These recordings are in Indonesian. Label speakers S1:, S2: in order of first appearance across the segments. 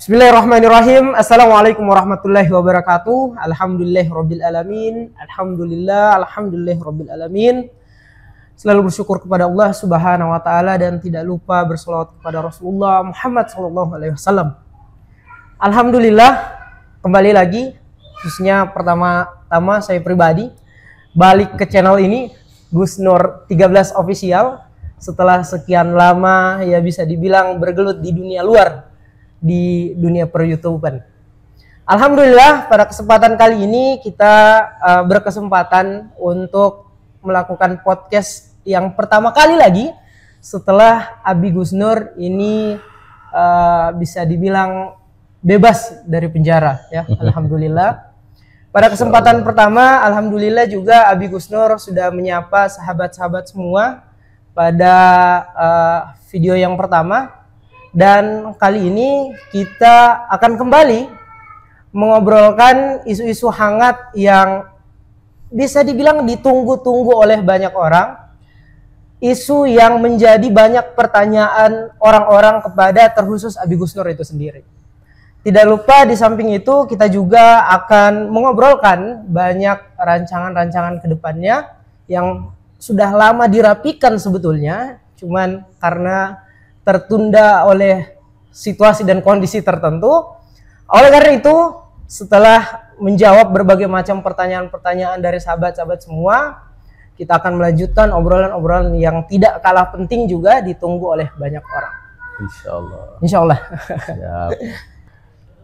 S1: Bismillahirrahmanirrahim. Assalamualaikum warahmatullahi wabarakatuh. Alhamdulillahirabbil alamin. Alhamdulillahirabbil alamin. Selalu bersyukur kepada Allah Subhanahu wa taala dan tidak lupa berselawat kepada Rasulullah Muhammad sallallahu alaihi wasallam. Alhamdulillah, kembali lagi khususnya pertama-tama saya pribadi balik ke channel ini Gus Nur 13 Official setelah sekian lama ya bisa dibilang bergelut di dunia luar, di dunia per-YouTuber. Alhamdulillah pada kesempatan kali ini kita berkesempatan untuk melakukan podcast yang pertama kali lagi setelah Abi Gus Nur ini bisa dibilang bebas dari penjara ya. Alhamdulillah. Pada kesempatan pertama alhamdulillah juga Abi Gus Nur sudah menyapa sahabat-sahabat semua pada video yang pertama. Dan kali ini kita akan kembali mengobrolkan isu-isu hangat yang bisa dibilang ditunggu-tunggu oleh banyak orang. Isu yang menjadi banyak pertanyaan orang-orang kepada terkhusus Abi Gus Nur itu sendiri. Tidak lupa di samping itu kita juga akan mengobrolkan banyak rancangan-rancangan ke depannya yang sudah lama dirapikan sebetulnya. Cuman karena tertunda oleh situasi dan kondisi tertentu. Oleh karena itu, setelah menjawab berbagai macam pertanyaan-pertanyaan dari sahabat-sahabat semua, kita akan melanjutkan obrolan-obrolan yang tidak kalah penting juga ditunggu oleh banyak orang.
S2: Insyaallah.
S1: Insyaallah.
S2: Siap.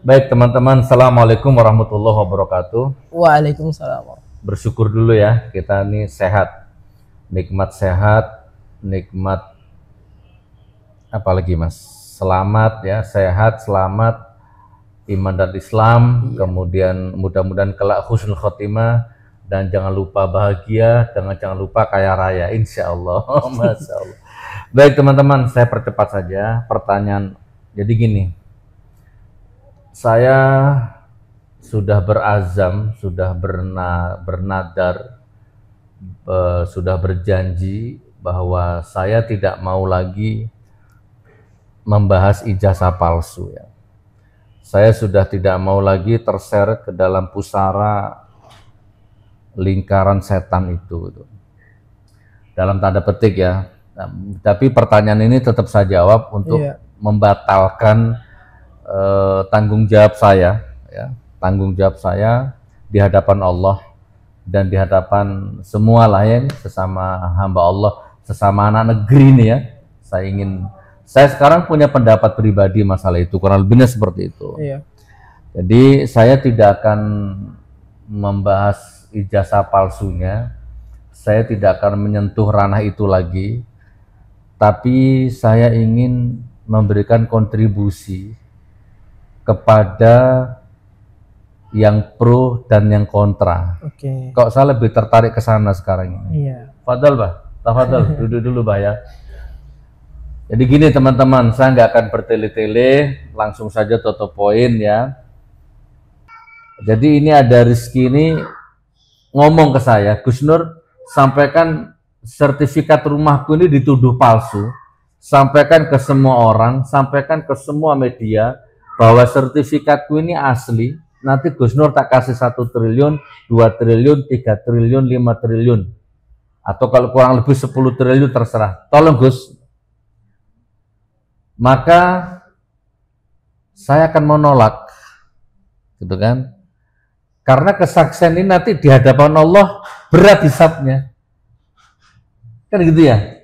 S2: Baik teman-teman, assalamualaikum warahmatullahi wabarakatuh.
S1: Waalaikumsalam.
S2: Bersyukur dulu ya, kita ini sehat, nikmat sehat, nikmat apalagi mas, selamat ya, sehat, selamat, iman dan Islam, kemudian mudah-mudahan kelak husnul khotimah, dan jangan lupa bahagia, jangan lupa kaya raya, insya Allah. Masya Allah. Baik teman-teman, saya percepat saja pertanyaan. Jadi gini, saya sudah berazam, sudah bernadar, sudah berjanji bahwa saya tidak mau lagi membahas ijazah palsu ya. Saya sudah tidak mau lagi terseret ke dalam pusara lingkaran setan itu. Dalam tanda petik ya. Nah, tapi pertanyaan ini tetap saya jawab untuk membatalkan tanggung jawab saya ya. Tanggung jawab saya di hadapan Allah dan di hadapan semua lain sesama hamba Allah, sesama anak negeri ini ya. Saya sekarang punya pendapat pribadi masalah itu, kurang lebihnya seperti itu. Iya. Jadi saya tidak akan membahas ijazah palsunya, saya tidak akan menyentuh ranah itu lagi, tapi saya ingin memberikan kontribusi kepada yang pro dan yang kontra. Oke. Kok saya lebih tertarik ke sana sekarang ini? Iya. Fadal bah, tafadhal, duduk dulu bah ya. Jadi gini teman-teman, saya nggak akan bertele-tele, langsung saja to poin ya. Jadi ini ada Rizky ini ngomong ke saya, Gus Nur sampaikan sertifikat rumahku ini dituduh palsu, sampaikan ke semua orang, sampaikan ke semua media bahwa sertifikatku ini asli, nanti Gus Nur tak kasih 1 triliun, 2 triliun, 3 triliun, 5 triliun. Atau kalau kurang lebih 10 triliun terserah. Tolong Gus. Maka saya akan menolak, gitu kan? Karena kesaksian ini nanti di hadapan Allah berat hisabnya, kan gitu ya.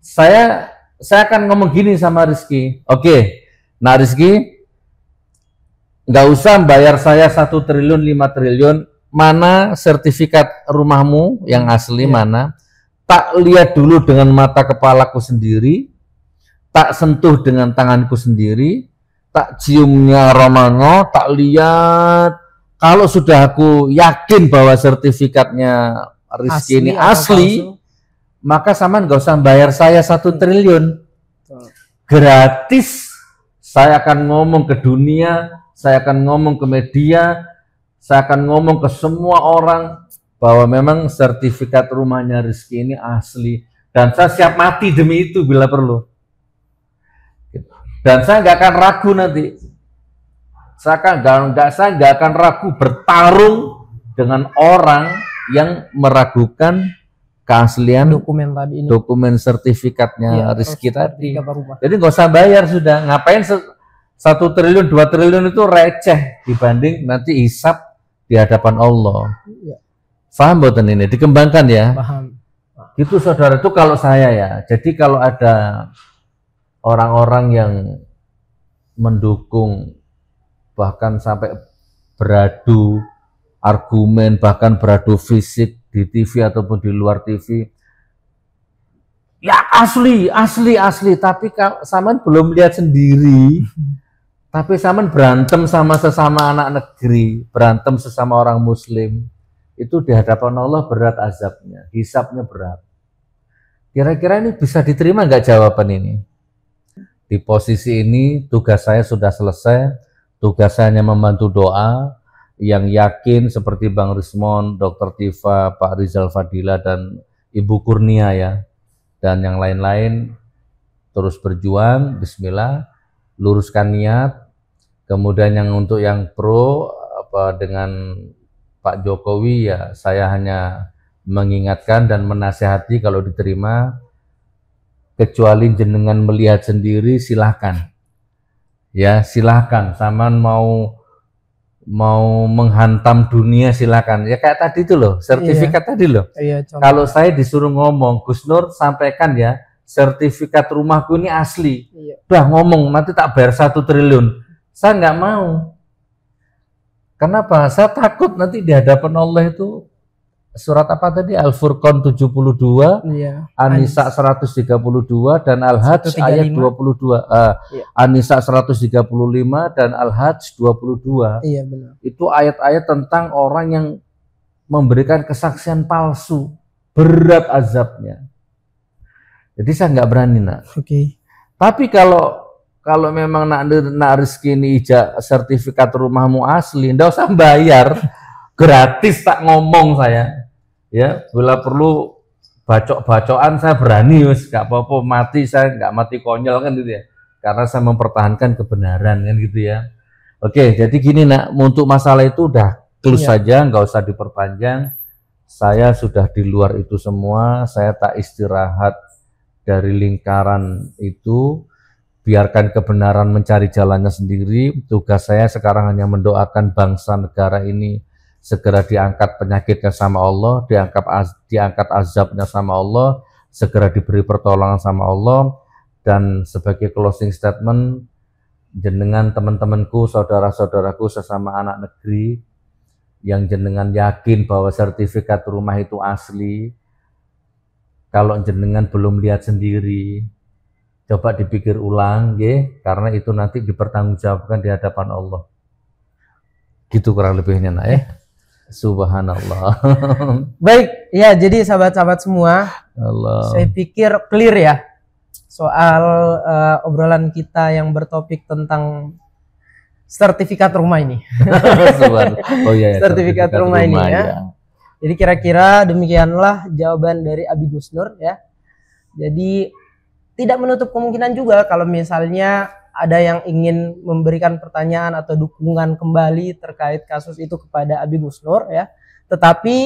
S2: Saya akan ngomong gini sama Rizky, oke, nah Rizky, nggak usah bayar saya 1 triliun, 5 triliun, mana sertifikat rumahmu yang asli mana? Tak lihat dulu dengan mata kepalaku sendiri. Tak sentuh dengan tanganku sendiri, tak ciumnya aromanya, tak lihat. Kalau sudah aku yakin bahwa sertifikatnya Rizky ini asli, maka sampean nggak usah bayar saya 1 triliun. Gratis, saya akan ngomong ke dunia, saya akan ngomong ke media, saya akan ngomong ke semua orang bahwa memang sertifikat rumahnya Rizky ini asli. Dan saya siap mati demi itu bila perlu. Dan saya nggak akan ragu nanti saya nggak akan ragu bertarung dengan orang yang meragukan keaslian dokumen sertifikatnya Rizky tadi. Jadi nggak usah bayar sudah. Ngapain 1 triliun, 2 triliun itu receh dibanding nanti hisab di hadapan Allah. Ya. Paham boten ini? Dikembangkan ya.
S1: Paham.
S2: Itu saudara, itu kalau saya ya. Jadi kalau ada orang-orang yang mendukung bahkan sampai beradu argumen, bahkan beradu fisik di TV ataupun di luar TV, ya asli, tapi saman belum lihat sendiri, tapi saman berantem sama sesama anak negeri, berantem sesama orang muslim, itu di hadapan Allah berat azabnya, hisabnya berat. Kira-kira ini bisa diterima nggak jawaban ini? Di posisi ini tugas saya sudah selesai, tugas saya hanya membantu doa, yang yakin seperti Bang Rismon, Dr. Tifa, Pak Rizal Fadila, dan Ibu Kurnia ya, dan yang lain-lain terus berjuang, bismillah, luruskan niat. Kemudian yang untuk yang pro dengan Pak Jokowi ya, saya hanya mengingatkan dan menasihati kalau diterima, kecuali jenengan melihat sendiri silahkan. Ya silahkan, saman mau menghantam dunia silakan. Ya kayak tadi itu loh, sertifikat tadi loh. Kalau saya disuruh ngomong, Gus Nur sampaikan ya, sertifikat rumahku ini asli. Udah ngomong, nanti tak bayar 1 triliun. Saya nggak mau. Kenapa? Saya takut nanti di hadapan Allah itu, surat apa tadi? Al-Furqan 72, An-Nisa 132, dan Al-Hajj ayat 22. An-Nisa 135 dan Al-Hajj 22.
S1: Iya, benar.
S2: Itu ayat-ayat tentang orang yang memberikan kesaksian palsu, berat azabnya. Jadi saya nggak berani, nak. Tapi kalau memang nak Rizky ini sertifikat rumahmu asli, nggak usah bayar, gratis tak ngomong saya. Ya, bila perlu bacok-bacokan saya berani, wis gak apa-apa, mati saya nggak mati konyol kan gitu ya, karena saya mempertahankan kebenaran kan gitu ya. Oke, jadi gini nak, untuk masalah itu udah close saja, nggak usah diperpanjang. Saya sudah di luar itu semua, saya tak istirahat dari lingkaran itu, biarkan kebenaran mencari jalannya sendiri. Tugas saya sekarang hanya mendoakan bangsa negara ini segera diangkat penyakitnya sama Allah, diangkat azabnya sama Allah, segera diberi pertolongan sama Allah. Dan sebagai closing statement, jenengan teman-temanku, saudara-saudaraku sesama anak negeri, yang jenengan yakin bahwa sertifikat rumah itu asli, kalau jenengan belum lihat sendiri, coba dipikir ulang, karena itu nanti dipertanggungjawabkan di hadapan Allah. Gitu kurang lebihnya, nak ya. Subhanallah.
S1: Baik, ya jadi sahabat-sahabat semua, saya pikir clear ya soal obrolan kita yang bertopik tentang sertifikat rumah ini. Sertifikat rumah ini ya. Jadi kira-kira demikianlah jawaban dari Abi Gus Nur ya. Jadi tidak menutup kemungkinan juga kalau misalnya ada yang ingin memberikan pertanyaan atau dukungan kembali terkait kasus itu kepada Abi Gus Nur ya. Tetapi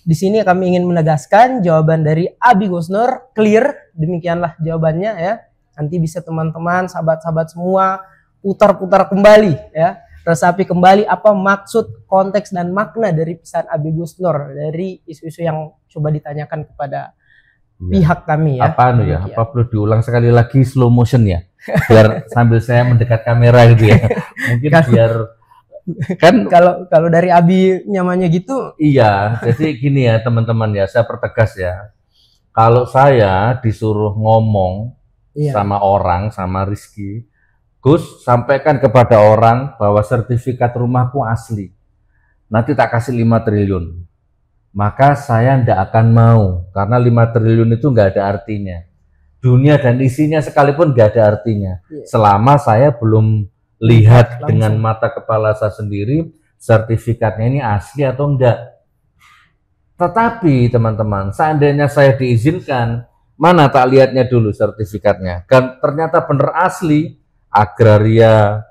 S1: di sini kami ingin menegaskan jawaban dari Abi Gus Nur clear, demikianlah jawabannya ya. Nanti bisa teman-teman, sahabat-sahabat semua putar-putar kembali ya. Resapi kembali apa maksud, konteks dan makna dari pesan Abi Gus Nur dari isu-isu yang coba ditanyakan kepada pihak kami ya.
S2: Apa perlu diulang sekali lagi slow motion ya? Biar sambil saya mendekat kamera gitu ya. Mungkin biar kan
S1: kalau dari Abi nyamannya gitu.
S2: Iya, jadi gini ya teman-teman ya, saya pertegas ya. Kalau saya disuruh ngomong sama orang, sama Rizky, Gus sampaikan kepada orang bahwa sertifikat rumahku asli, nanti tak kasih 5 triliun. Maka saya tidak akan mau, karena 5 triliun itu nggak ada artinya. Dunia dan isinya sekalipun nggak ada artinya. Selama saya belum lihat dengan mata kepala saya sendiri, sertifikatnya ini asli atau enggak. Tetapi teman-teman, seandainya saya diizinkan, mana tak lihatnya dulu sertifikatnya. Kan ternyata benar asli, agraria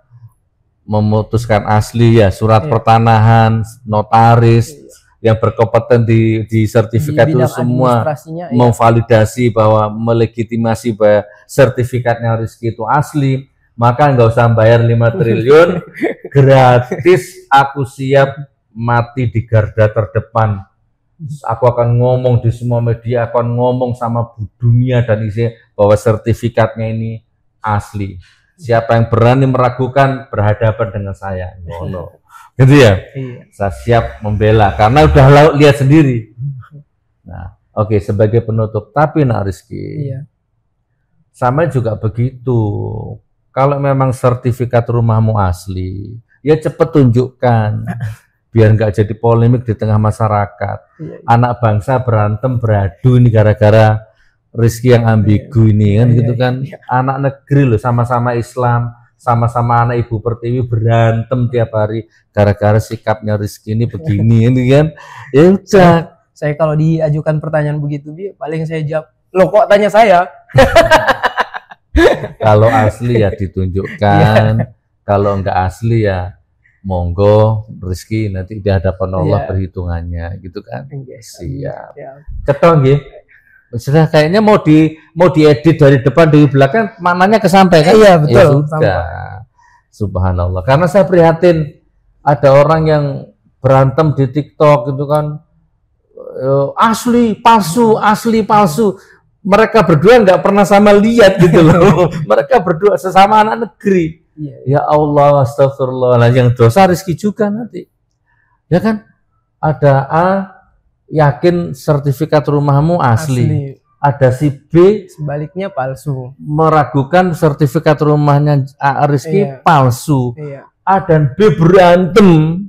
S2: memutuskan asli ya, surat pertanahan, notaris yang berkompeten di sertifikat itu semua memvalidasi bahwa melegitimasi bahwa sertifikatnya Rizky itu asli, maka nggak usah bayar 5 triliun, gratis aku siap mati di garda terdepan. Aku akan ngomong di semua media, akan ngomong sama dunia dan isinya bahwa sertifikatnya ini asli. Siapa yang berani meragukan berhadapan dengan saya. No. Gitu ya? Iya. Saya siap membela karena udah lihat sendiri. Nah, oke, sebagai penutup, tapi nak Rizky, sama juga begitu. Kalau memang sertifikat rumahmu asli, ya cepet tunjukkan. Biar nggak jadi polemik di tengah masyarakat. Anak bangsa berantem beradu ini gara-gara Rizky yang ambigu ini kan gitu kan. Anak negeri loh, sama-sama Islam, sama-sama anak Ibu Pertiwi berantem tiap hari gara-gara sikapnya Rizky ini begini ini kan. Ya udah.
S1: Saya kalau diajukan pertanyaan begitu, paling saya jawab, loh kok tanya saya?
S2: Kalau asli ya ditunjukkan, kalau nggak asli ya monggo Rizky nanti di hadapan Allah perhitungannya gitu kan. Siap. Cetong nggih. Sudah kayaknya mau diedit dari depan dari belakang maknanya kesampaian kan?
S1: Iya betul.
S2: Ya sudah. Subhanallah. Karena saya prihatin ada orang yang berantem di TikTok gitu kan. Asli palsu. Mereka berdua nggak pernah sama lihat gitu loh. Mereka berdua sesama anak negeri. Ya Allah, astagfirullah. Nah, yang dosa Rizky juga nanti. Ya kan? Ada A yakin sertifikat rumahmu asli. Ada si B
S1: sebaliknya palsu.
S2: Meragukan sertifikat rumahnya A Rizky palsu. A dan B berantem.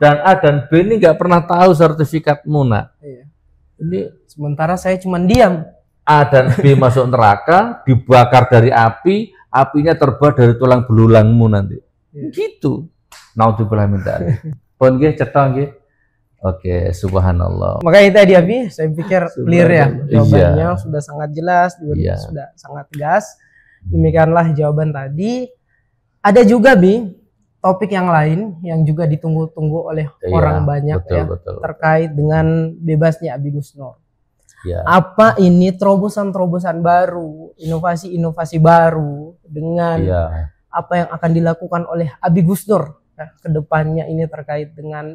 S2: Dan A dan B ini nggak pernah tahu sertifikatmu, nak. Ini
S1: sementara saya cuma diam.
S2: A dan B masuk neraka, dibakar dari api, apinya terbuat dari tulang belulangmu nanti. Gitu. Naudzubillah min dzalik. Pun nggih cetha nggih. Oke, subhanallah.
S1: Makanya tadi Abi, saya pikir clear ya jawabannya sudah sangat jelas, sudah sangat tegas. Demikianlah jawaban tadi. Ada juga topik yang lain yang juga ditunggu-tunggu oleh orang banyak betul. Terkait dengan bebasnya Abi Gus Nur. Apa ini terobosan-terobosan baru, inovasi-inovasi baru dengan apa yang akan dilakukan oleh Abi Gus Nur ke depannya ini terkait dengan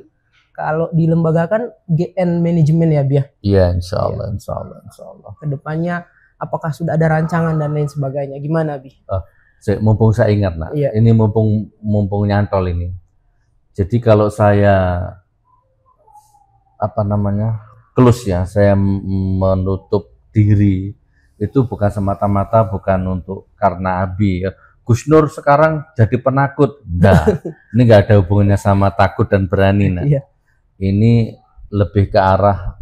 S1: kalau dilembagakan GN manajemen ya Bia?
S2: Iya, insya Allah.
S1: Ke depannya apakah sudah ada rancangan dan lain sebagainya? Gimana Bi?
S2: Mumpung saya ingat nak, ini mumpung nyantol ini. Jadi kalau saya close ya, saya menutup diri itu bukan semata-mata bukan untuk karena Abi ya. Gus Nur sekarang jadi penakut, enggak. Ini enggak ada hubungannya sama takut dan berani. Nah. Ini lebih ke arah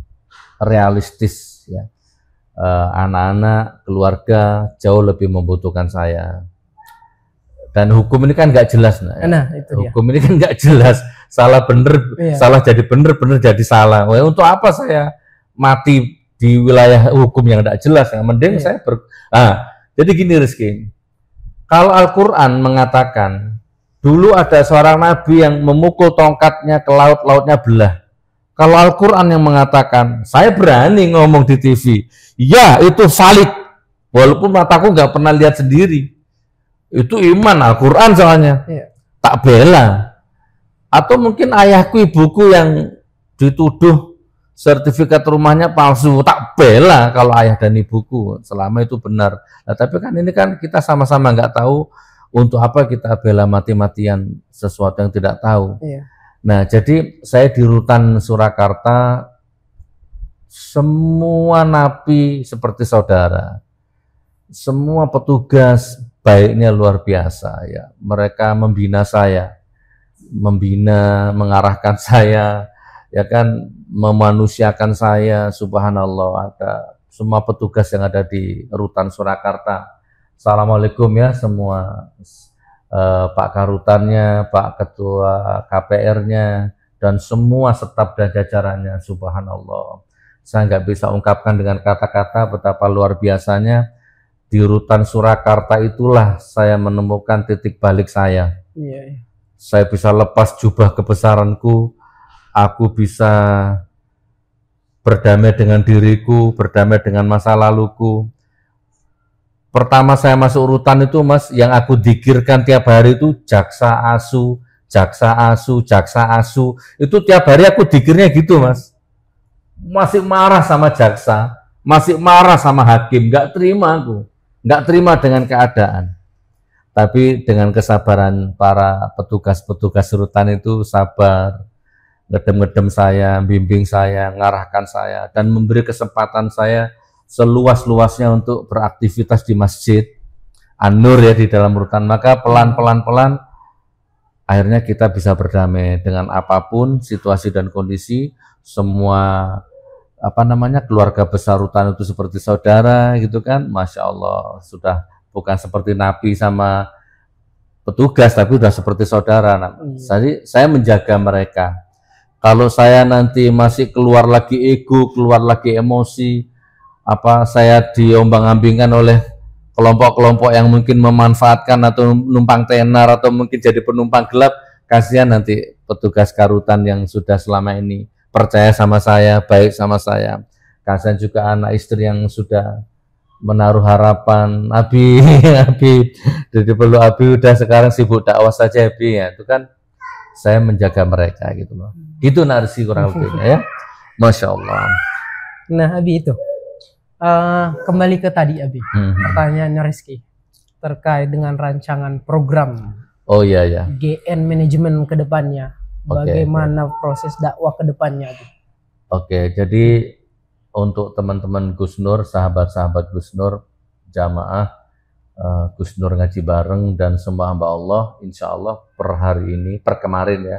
S2: realistis ya. Anak-anak, keluarga jauh lebih membutuhkan saya. Dan hukum ini kan nggak jelas, hukum ini kan nggak jelas, salah bener, salah jadi bener, bener jadi salah. Wah, untuk apa saya mati di wilayah hukum yang nggak jelas? Yang mending saya jadi gini Rizky, kalau Al-Quran mengatakan dulu ada seorang nabi yang memukul tongkatnya ke laut, lautnya belah. Kalau Al-Quran yang mengatakan saya berani ngomong di TV, ya itu valid, walaupun mataku nggak pernah lihat sendiri. Itu iman Al-Quran soalnya. Tak bela. Atau mungkin ayahku ibuku yang dituduh sertifikat rumahnya palsu, tak bela kalau ayah dan ibuku selama itu benar. Nah, tapi kan ini kan kita sama-sama nggak tahu untuk apa kita bela mati-matian sesuatu yang tidak tahu. Nah, jadi saya di Rutan Surakarta semua napi seperti saudara. Semua petugas baiknya luar biasa ya. Mereka membina saya, mengarahkan saya, ya kan, memanusiakan saya. Subhanallah, ada semua petugas yang ada di Rutan Surakarta. Assalamualaikum ya semua, Pak Karutannya, Pak Ketua KPR-nya, dan semua staf dan jajarannya. Subhanallah, saya nggak bisa ungkapkan dengan kata-kata betapa luar biasanya. Di Rutan Surakarta itulah saya menemukan titik balik saya. saya bisa lepas jubah kebesaranku, aku bisa berdamai dengan diriku, berdamai dengan masa laluku. Pertama saya masuk urutan itu Mas, yang aku dikirkan tiap hari itu jaksa asu, jaksa asu, jaksa asu. Itu tiap hari aku dikirnya gitu Mas. Masih marah sama jaksa, masih marah sama hakim, nggak terima aku, nggak terima dengan keadaan. Tapi dengan kesabaran para petugas-petugas rutan itu sabar, ngedem-ngedem saya, bimbing saya, ngarahkan saya, dan memberi kesempatan saya seluas-luasnya untuk beraktivitas di Masjid An-Nur ya, di dalam rutan. Maka pelan-pelan akhirnya kita bisa berdamai dengan apapun situasi dan kondisi. Semua keluarga besar rutan itu seperti saudara gitu kan, Masya Allah, sudah bukan seperti napi sama petugas, tapi sudah seperti saudara. Jadi saya menjaga mereka. Kalau saya nanti masih keluar lagi ego, keluar lagi emosi, saya diombang-ambingkan oleh kelompok-kelompok yang mungkin memanfaatkan atau numpang tenar atau mungkin jadi penumpang gelap, kasihan nanti petugas karutan yang sudah selama ini percaya sama saya, baik sama saya. Kasihan juga anak istri yang sudah menaruh harapan, Abi, jadi perlu Abi udah sekarang sibuk dakwah saja Abi ya. Itu kan saya menjaga mereka gitu loh. Itu narasi kurang lebihnya ya. Masya Allah.
S1: Nah Abi itu kembali ke tadi Abi, pertanyaannya Rizky terkait dengan rancangan program.
S2: Oh iya ya.
S1: GN manajemen ke depannya. Bagaimana proses dakwah ke depannya Abi?
S2: Oke, jadi untuk teman-teman Gus Nur, sahabat-sahabat Gus Nur, jamaah Gus Nur ngaji bareng dan semua hamba Allah, insya Allah per hari ini, per kemarin ya,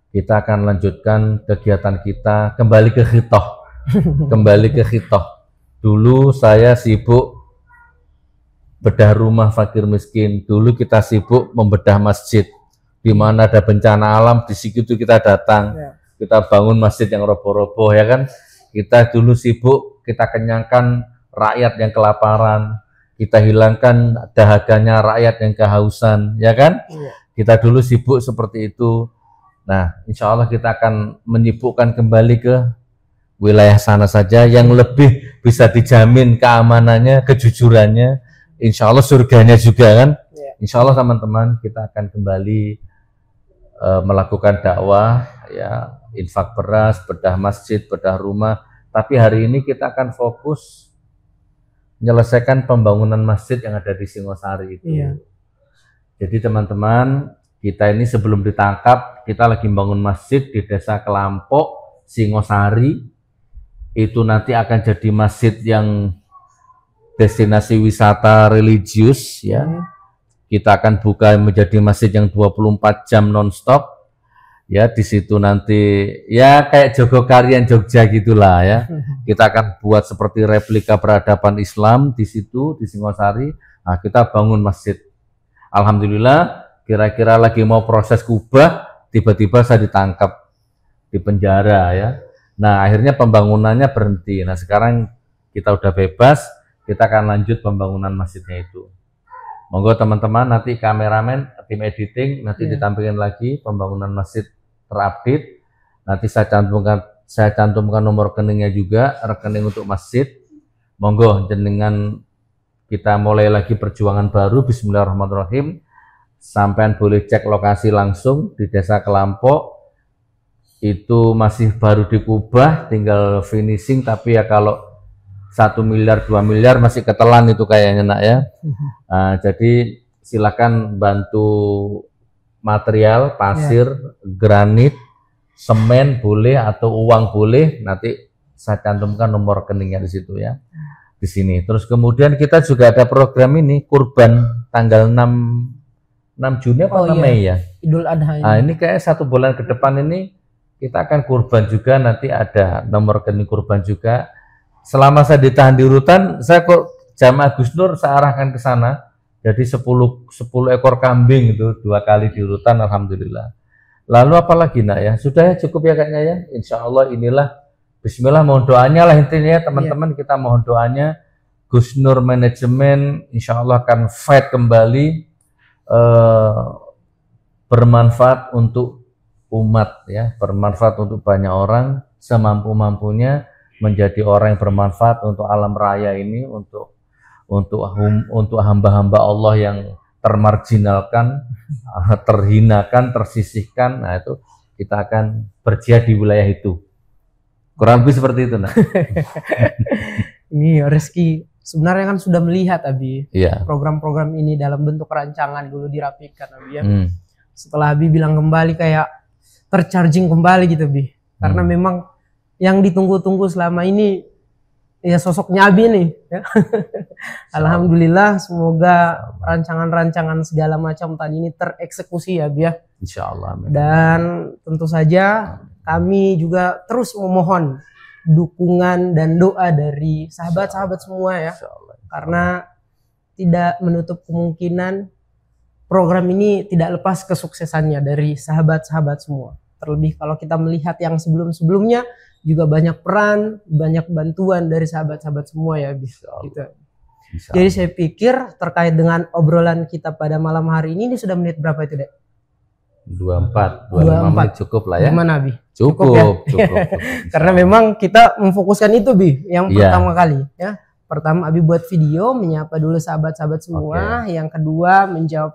S2: kita akan lanjutkan kegiatan kita kembali ke khitoh. Kembali ke khitoh. Dulu saya sibuk bedah rumah fakir miskin, dulu kita sibuk membedah masjid. Di mana ada bencana alam, di situ kita datang, kita bangun masjid yang roboh-roboh ya kan. Kita dulu sibuk, kita kenyangkan rakyat yang kelaparan, kita hilangkan dahaganya rakyat yang kehausan, ya kan? Kita dulu sibuk seperti itu. Nah, insya Allah kita akan menyibukkan kembali ke wilayah sana saja yang lebih bisa dijamin keamanannya, kejujurannya, insya Allah surganya juga kan? Insya Allah teman-teman kita akan kembali melakukan dakwah, ya, infak beras, bedah masjid, bedah rumah. Tapi hari ini kita akan fokus menyelesaikan pembangunan masjid yang ada di Singosari itu. Jadi teman-teman, kita ini sebelum ditangkap, kita lagi bangun masjid di Desa Kelampok, Singosari. Itu nanti akan jadi masjid yang destinasi wisata religius, ya. Kita akan buka menjadi masjid yang 24 jam nonstop. Ya, di situ nanti ya kayak Jogokarian Jogja gitulah ya. Kita akan buat seperti replika peradaban Islam di situ di Singosari. Nah, kita bangun masjid. Alhamdulillah, kira-kira lagi mau proses kubah, tiba-tiba saya ditangkap di penjara ya. Nah, akhirnya pembangunannya berhenti. Nah, sekarang kita udah bebas, kita akan lanjut pembangunan masjidnya itu. Monggo teman-teman, nanti kameramen, tim editing nanti ditampilkan lagi pembangunan masjid terupdate. Nanti saya cantumkan nomor rekeningnya juga, rekening untuk masjid. Monggo jenengan kita mulai lagi perjuangan baru. Bismillahirrahmanirrahim. Sampean boleh cek lokasi langsung di Desa Kelampok. Itu masih baru dikubah, tinggal finishing, tapi ya kalau 1 miliar, 2 miliar masih ketelan itu kayaknya nak ya. Nah, jadi silakan bantu material, pasir, granit, semen boleh atau uang boleh. Nanti saya cantumkan nomor rekeningnya di situ ya, di sini. Terus kemudian kita juga ada program ini kurban tanggal 6 Juni apa 6 Mei ya? Idul Adha. Nah, ini kayak 1 bulan ke depan ini kita akan kurban juga, nanti ada nomor rekening kurban juga. Selama saya ditahan di rutan, saya kok jamaah Gus Nur saya arahkan ke sana. Jadi 10 ekor kambing itu 2 kali di rutan, alhamdulillah. Lalu apalagi nak ya? Sudah ya, cukup ya kayaknya ya. Insya Allah inilah, bismillah, mohon doanya lah intinya ya teman-teman. Kita mohon doanya. Gus Nur manajemen insya Allah akan fight kembali. bermanfaat untuk umat ya, bermanfaat untuk banyak orang, semampu-mampunya menjadi orang yang bermanfaat untuk alam raya ini, untuk hamba-hamba Allah yang termarginalkan, terhinakan, tersisihkan. Nah, itu kita akan berjihad di wilayah itu. Kurang lebih seperti itu, nah.
S1: Ini Reski sebenarnya kan sudah melihat Abi
S2: Iya.
S1: program-program ini dalam bentuk rancangan dulu dirapikan Abi ya. Setelah Abi bilang kembali kayak tercharging kembali gitu Abi. Karena memang yang ditunggu-tunggu selama ini ya sosoknya Abi nih ya. Alhamdulillah, semoga rancangan-rancangan segala macam tadi ini tereksekusi ya Abi ya.
S2: Insyaallah.
S1: Dan tentu saja kami juga terus memohon dukungan dan doa dari sahabat-sahabat semua ya. Karena tidak menutup kemungkinan program ini tidak lepas kesuksesannya dari sahabat-sahabat semua. Terlebih kalau kita melihat yang sebelum-sebelumnya juga banyak peran, banyak bantuan dari sahabat-sahabat semua ya. Gitu. Jadi saya pikir terkait dengan obrolan kita pada malam hari ini sudah menit berapa itu Dek?
S2: 24 menit cukup lah ya.
S1: Gimana Bi?
S2: Cukup.
S1: Karena memang kita memfokuskan itu Bi, yang pertama kali ya. Pertama Abi buat video menyapa dulu sahabat-sahabat semua, yang kedua menjawab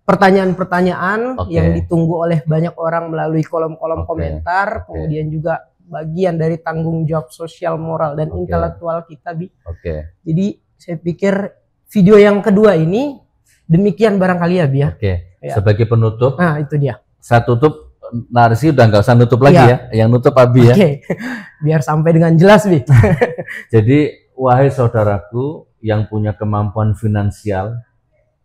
S1: pertanyaan-pertanyaan yang ditunggu oleh banyak orang melalui kolom-kolom komentar, kemudian juga bagian dari tanggung jawab sosial, moral dan intelektual kita Bi. Jadi saya pikir video yang kedua ini demikian barangkali ya Bi ya.
S2: Sebagai penutup,
S1: nah itu dia.
S2: Saya tutup, Narsi udah nggak usah nutup lagi ya, yang nutup Abi ya.
S1: Biar sampai dengan jelas Bi.
S2: Jadi wahai saudaraku yang punya kemampuan finansial,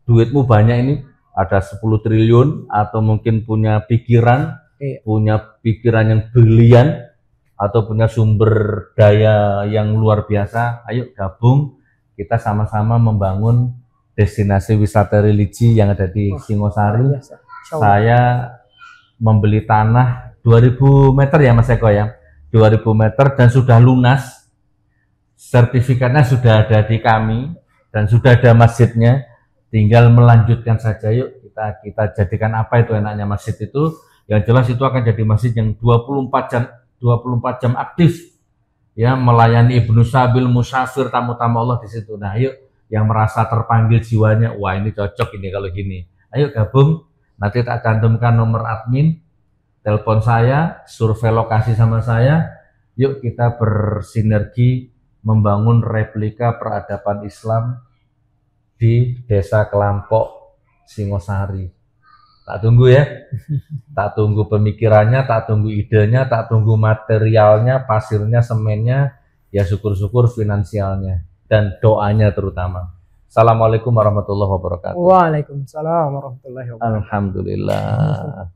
S2: duitmu banyak ini, ada 10 triliun atau mungkin punya pikiran, yang brilian atau punya sumber daya yang luar biasa, ayo gabung, kita sama-sama membangun destinasi wisata religi yang ada di Singosari. Saya membeli tanah 2000 meter ya Mas Eko ya, 2000 meter dan sudah lunas, sertifikatnya sudah ada di kami dan sudah ada masjidnya, tinggal melanjutkan saja. Yuk kita jadikan apa itu enaknya masjid itu, yang jelas itu akan jadi masjid yang 24 jam aktif ya, melayani Ibnu Sabil, musafir, tamu-tamu Allah di situ. Nah yuk yang merasa terpanggil jiwanya, wah ini cocok ini kalau gini, ayo gabung. Nanti tak cantumkan nomor admin, telepon saya, survei lokasi sama saya, yuk kita bersinergi membangun replika peradaban Islam di Desa Kelampok Singosari. Tak tunggu ya, tak tunggu pemikirannya, tak tunggu idenya, tak tunggu materialnya, pasirnya, semennya, ya syukur-syukur finansialnya dan doanya terutama. Assalamualaikum warahmatullahi wabarakatuh.
S1: Waalaikumsalam warahmatullahi wabarakatuh.
S2: Alhamdulillah.